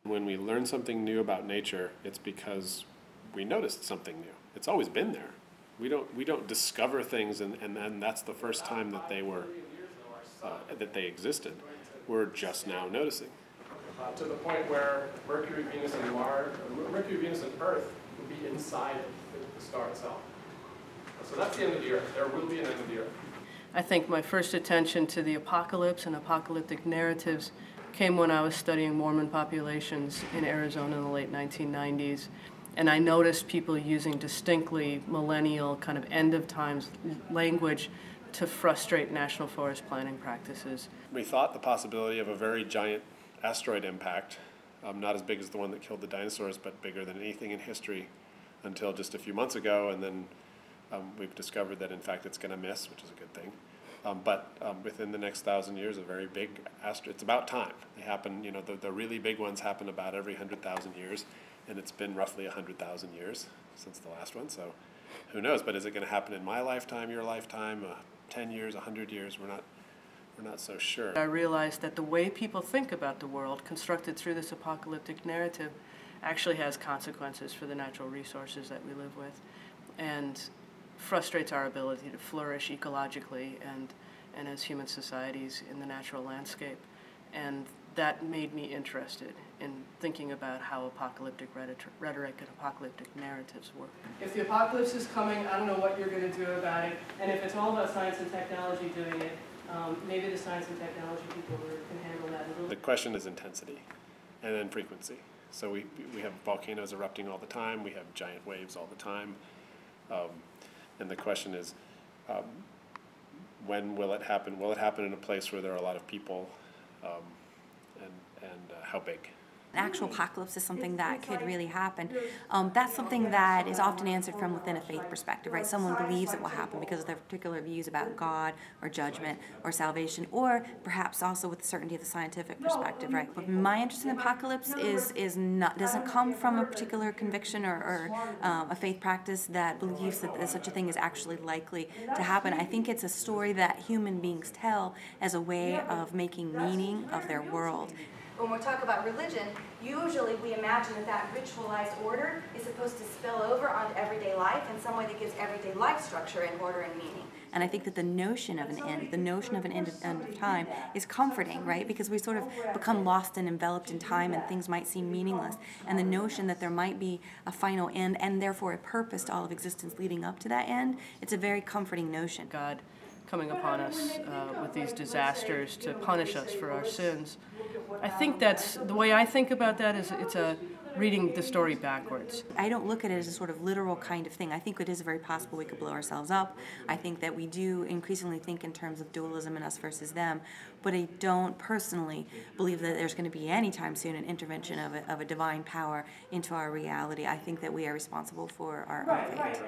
When we learn something new about nature, it's because we noticed something new. It's always been there. We don't discover things and that's the first time that they existed. We're just now noticing. To the point where Mercury, Venus, and Earth would be inside the star itself. So that's the end of the Earth. There will be an end of the Earth. I think my first attention to the apocalypse and apocalyptic narratives came when I was studying Mormon populations in Arizona in the late 1990s. And I noticed people using distinctly millennial kind of end of times language to frustrate national forest planning practices. We thought the possibility of a very giant asteroid impact, not as big as the one that killed the dinosaurs, but bigger than anything in history until just a few months ago, and then we've discovered that in fact it's going to miss, which is a good thing. But within the next 1,000 years, a very big asteroid, it's about time. They happen, the really big ones happen about every 100,000 years, and it's been roughly 100,000 years since the last one, so who knows, but is it going to happen in my lifetime, your lifetime, 10 years, 100 years, we're not so sure. I realized that the way people think about the world, constructed through this apocalyptic narrative, actually has consequences for the natural resources that we live with, and frustrates our ability to flourish ecologically and as human societies in the natural landscape. And that made me interested in thinking about how apocalyptic rhetoric and apocalyptic narratives work. If the apocalypse is coming, I don't know what you're going to do about it. And if it's all about science and technology doing it, maybe the science and technology people can handle that a little. The question is intensity and then frequency. So we have volcanoes erupting all the time. We have giant waves all the time. And the question is, when will it happen? Will it happen in a place where there are a lot of people? And how big? An actual apocalypse is something that could really happen. That's something that is often answered from within a faith perspective, right? Someone believes it will happen because of their particular views about God or judgment or salvation, or perhaps also with the certainty of the scientific perspective, right? But my interest in the apocalypse doesn't come from a particular conviction or a faith practice that believes that such a thing is actually likely to happen. I think it's a story that human beings tell as a way of making meaning of their world. When we talk about religion, usually we imagine that ritualized order is supposed to spill over onto everyday life in some way that gives everyday life structure and order and meaning. And I think that the notion of an end of time is comforting, right? Because we sort of become lost and enveloped in time and things might seem meaningless. And the notion that there might be a final end and therefore a purpose to all of existence leading up to that end, it's a very comforting notion. God coming upon us with these disasters to punish us for our sins. I think that's, the way I think about that is it's a reading the story backwards. I don't look at it as a sort of literal kind of thing. I think it is very possible we could blow ourselves up. I think that we do increasingly think in terms of dualism and us versus them, but I don't personally believe that there's going to be anytime soon an intervention of a divine power into our reality. I think that we are responsible for our own fate.